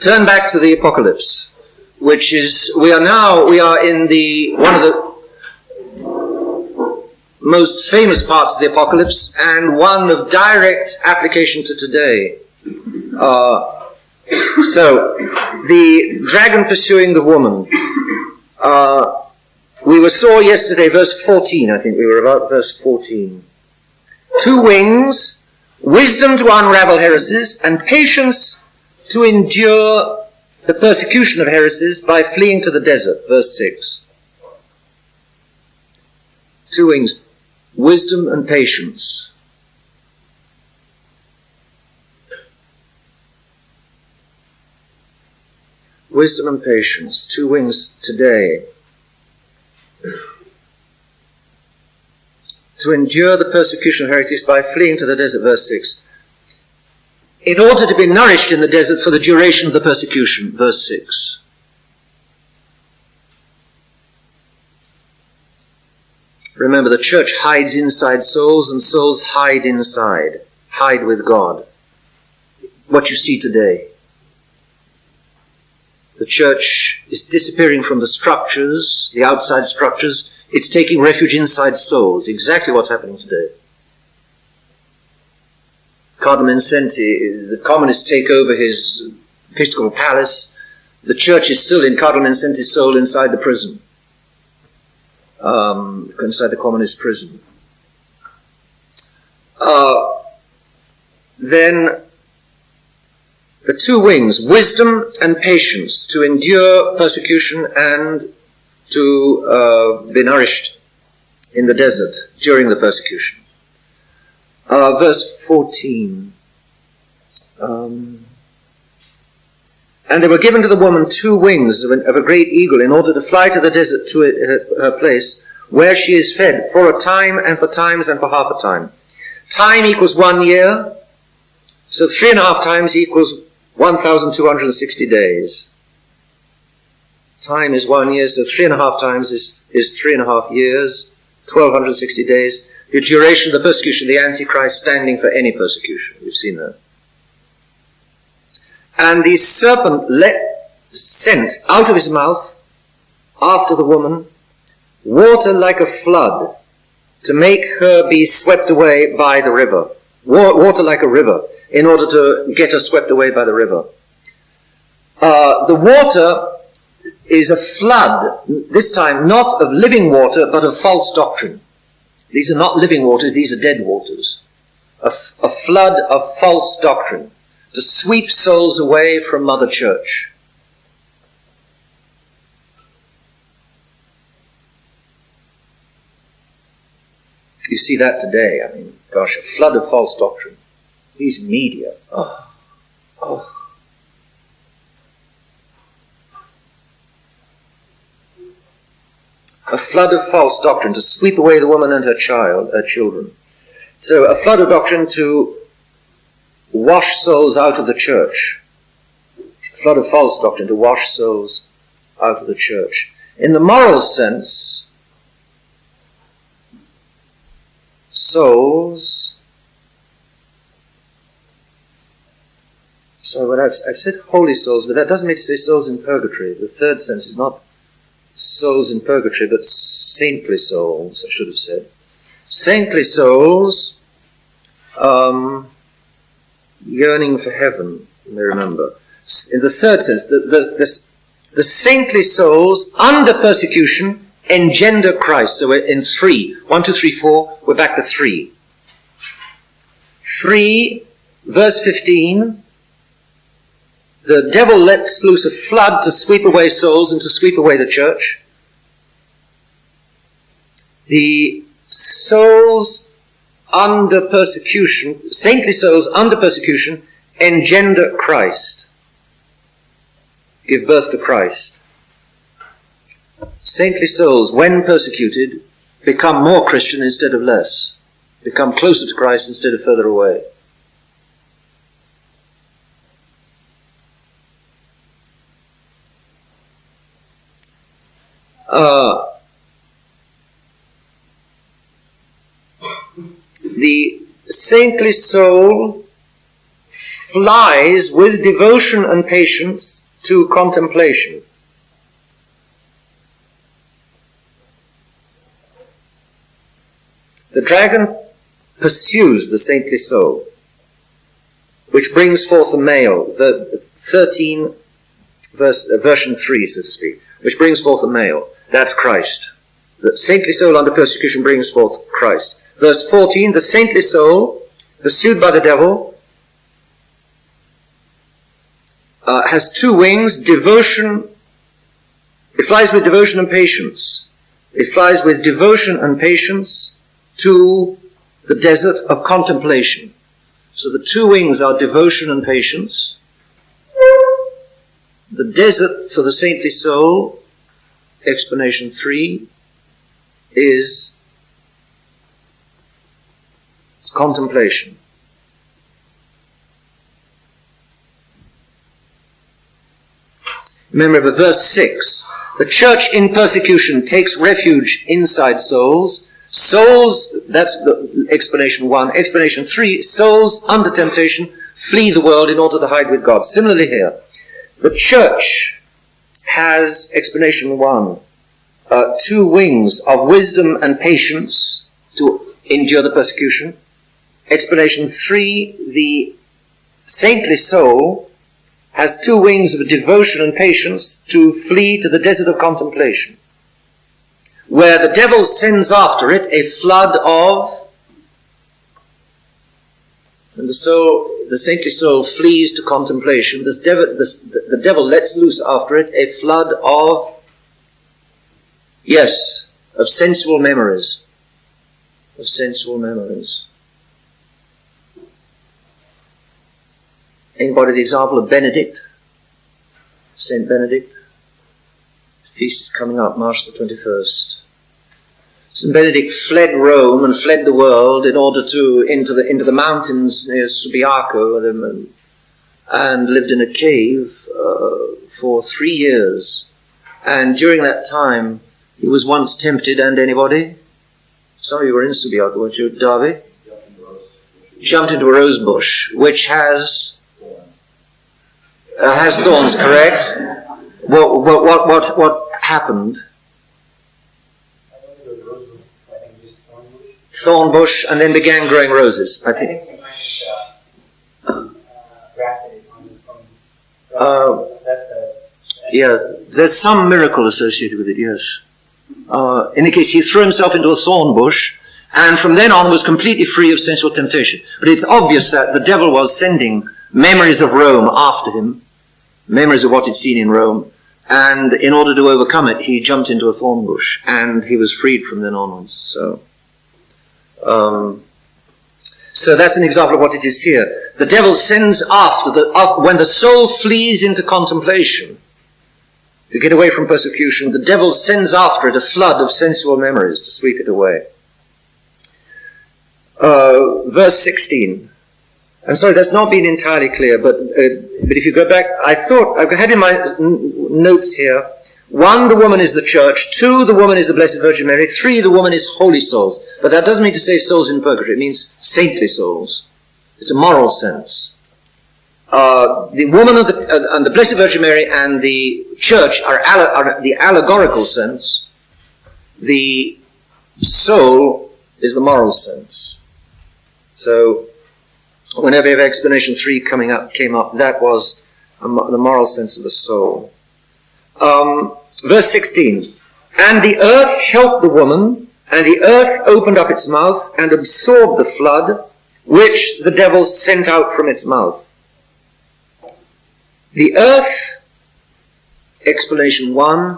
turn back to the Apocalypse, which is, we are in one of the most famous parts of the Apocalypse, and one of direct application to today. So, the dragon pursuing the woman. We saw yesterday verse 14, I think we were about verse 14. 2 wings, wisdom to unravel heresies, and patience to endure the persecution of heresies by fleeing to the desert, verse 6. 2 wings, wisdom and patience. Wisdom and patience, 2 wings today. To endure the persecution of heretics by fleeing to the desert, verse 6. In order to be nourished in the desert for the duration of the persecution, verse 6. Remember, the church hides inside souls, and souls hide with God. What you see today. The church is disappearing from the structures, the outside structures. It's taking refuge inside souls. Exactly what's happening today. Cardinal Vincenti, the communists take over his episcopal palace. The church is still in Cardinal Vincenti's soul inside the prison. Inside the communist prison. Then the 2 wings, wisdom and patience, to endure persecution and to be nourished in the desert during the persecution. Verse 14. And they were given to the woman 2 wings of a great eagle in order to fly to the desert to her place, where she is fed for a time and for times and for half a time. Time equals 1 year, so 3.5 times equals 1,260 days. Time is 1 year, so 3.5 times is 3.5 years, 1,260 days. The duration of the persecution of the Antichrist standing for any persecution. We've seen that. And the serpent sent out of his mouth after the woman water like a flood to make her be swept away by the river. Water like a river, in order to get her swept away by the river. The water is a flood, this time not of living water, but of false doctrine. These are not living waters, these are dead waters. A flood of false doctrine to sweep souls away from Mother Church. You see that today, I mean, gosh, a flood of false doctrine. These media, oh. A flood of false doctrine to sweep away the woman and her children. So a flood of doctrine to wash souls out of the church. A flood of false doctrine to wash souls out of the church. In the moral sense, souls... So I've said holy souls, but that doesn't mean to say souls in purgatory. The third sense is not souls in purgatory, but saintly souls, I should have said. Saintly souls, yearning for heaven, you may remember. In the third sense, the saintly souls under persecution engender Christ. So we're in 3. 1, 2, 3, 4. We're back to 3. 3, verse 15. The devil lets loose a flood to sweep away souls and to sweep away the church. The souls under persecution, saintly souls under persecution, engender Christ. Give birth to Christ. Saintly souls, when persecuted, become more Christian instead of less. Become closer to Christ instead of further away. The saintly soul flies with devotion and patience to contemplation. The dragon pursues the saintly soul, which brings forth a male, the 13 version 3, so to speak, which brings forth a male. That's Christ. The saintly soul under persecution brings forth Christ. Verse 14, the saintly soul, pursued by the devil, has two wings, devotion. It flies with devotion and patience. It flies with devotion and patience to the desert of contemplation. So the two wings are devotion and patience. The desert for the saintly soul, explanation 3, is contemplation. Remember verse 6, the church in persecution takes refuge inside souls. Souls, that's the explanation 1. Explanation 3, souls under temptation flee the world in order to hide with God. Similarly here, the church has, explanation 1, two wings of wisdom and patience to endure the persecution. Explanation 3, the saintly soul has two wings of devotion and patience to flee to the desert of contemplation, where the devil sends after it a flood of, and the saintly soul flees to contemplation. The devil lets loose after it a flood of, yes, of sensual memories. Of sensual memories. Anybody the example of Benedict? Saint Benedict? His feast is coming up, March the 21st. St. Benedict fled Rome and fled the world in order to into the mountains near Subiaco and lived in a cave for 3 years. And during that time, he was once tempted, and anybody? Some of you were in Subiaco, weren't you, Darby? Jumped into a rose bush, which has thorns, correct? What happened? Thorn bush, and then began growing roses, I think. Yeah, there's some miracle associated with it, yes. In the case, he threw himself into a thorn bush, and from then on was completely free of sensual temptation. But it's obvious that the devil was sending memories of Rome after him, memories of what he'd seen in Rome, and in order to overcome it, he jumped into a thorn bush, and he was freed from then onwards. So that's an example of what it is here. The devil sends after, when the soul flees into contemplation, to get away from persecution, the devil sends after it a flood of sensual memories to sweep it away. Verse 16. I'm sorry, that's not been entirely clear, but if you go back, I had in my notes here, 1, the woman is the church, 2, the woman is the Blessed Virgin Mary, 3, the woman is holy souls. But that doesn't mean to say souls in purgatory, it means saintly souls. It's a moral sense. The woman and the Blessed Virgin Mary and the church are the allegorical sense. The soul is the moral sense. So, whenever you have explanation 3 came up, that was the moral sense of the soul. Verse 16. And the earth helped the woman, and the earth opened up its mouth and absorbed the flood, which the devil sent out from its mouth. The earth, explanation 1,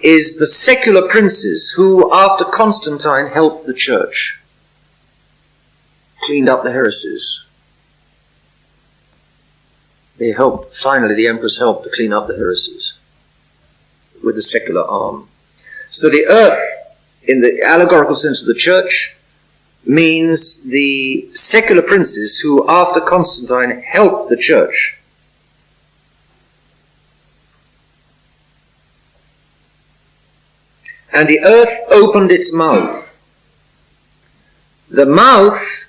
is the secular princes who, after Constantine, helped the church, cleaned up the heresies. They helped, finally the emperors helped to clean up the heresies with the secular arm. So the earth, in the allegorical sense of the church, means the secular princes who, after Constantine, helped the church. And the earth opened its mouth. The mouth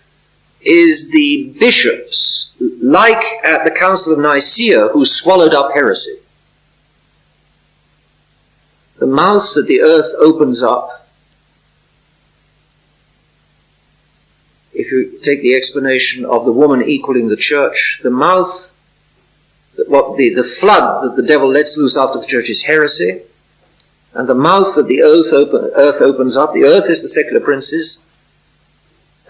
is the bishops, like at the Council of Nicaea, who swallowed up heresy. The mouth that the earth opens up, if you take the explanation of the woman equaling the church, the mouth, the flood that the devil lets loose after the church is heresy, and the mouth that the earth opens up, the earth is the secular princes,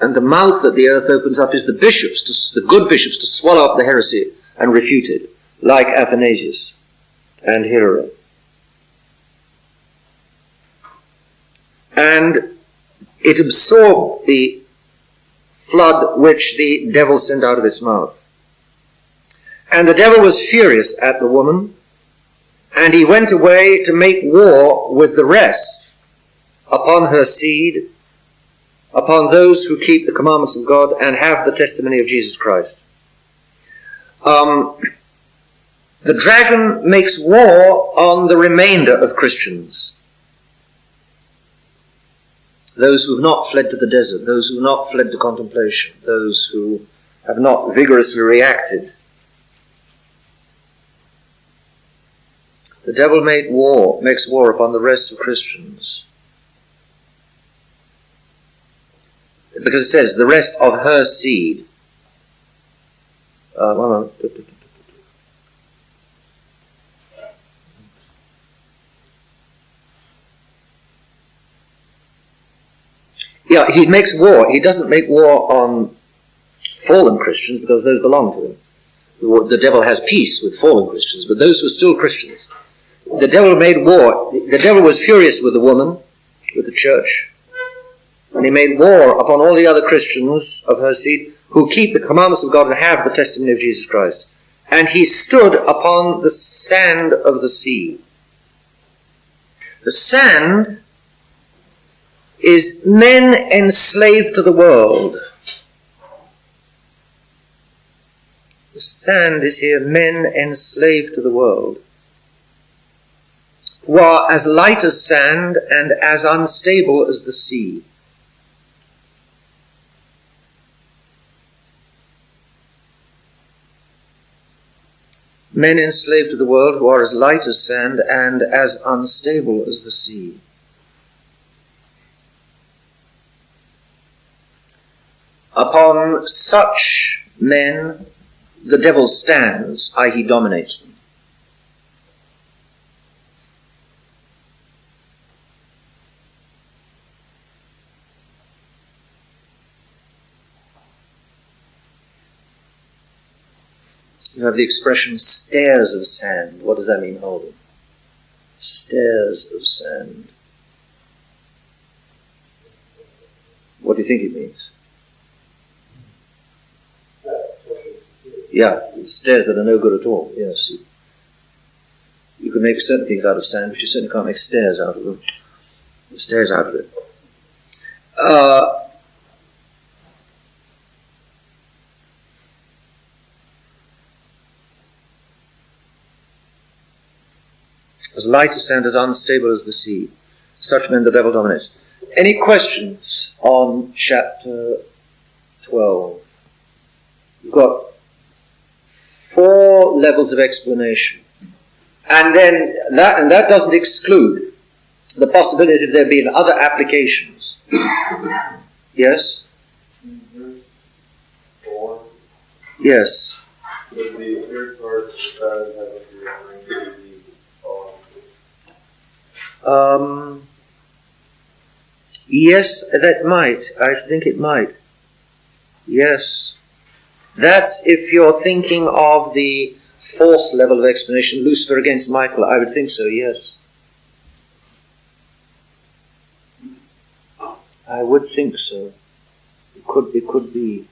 and the mouth that the earth opens up is the bishops, the good bishops, to swallow up the heresy and refute it, like Athanasius and Hilary. And it absorbed the flood which the devil sent out of its mouth. And the devil was furious at the woman, and he went away to make war with the rest upon her seed, upon those who keep the commandments of God and have the testimony of Jesus Christ. The dragon makes war on the remainder of Christians. Those who have not fled to the desert, those who have not fled to contemplation, those who have not vigorously reacted. The devil makes war upon the rest of Christians. Because it says, the rest of her seed. Yeah, he makes war. He doesn't make war on fallen Christians because those belong to him. The devil has peace with fallen Christians, but those who are still Christians. The devil made war. The devil was furious with the woman, with the church, and he made war upon all the other Christians of her seed who keep the commandments of God and have the testimony of Jesus Christ. And he stood upon the sand of the sea. The sand is men enslaved to the world. The sand is here men enslaved to the world, who are as light as sand and as unstable as the sea. Men enslaved to the world who are as light as sand and as unstable as the sea. Upon such men the devil stands, i.e. dominates them. You have the expression stairs of sand. What does that mean, Holden? Stairs of sand. What do you think it means? Yeah, stairs that are no good at all. Yes. You can make certain things out of sand, but you certainly can't make stairs out of them. Stairs out of it. As light as sand, as unstable as the sea. Such men the devil dominates. Any questions on chapter 12? You've got 4 levels of explanation. And then that doesn't exclude the possibility of there being other applications. Yes? Yes. Would the third part of the referring to the yes, that might. I think it might. Yes. That's if you're thinking of the 4th level of explanation, Lucifer against Michael. I would think so, yes. I would think so. It could be.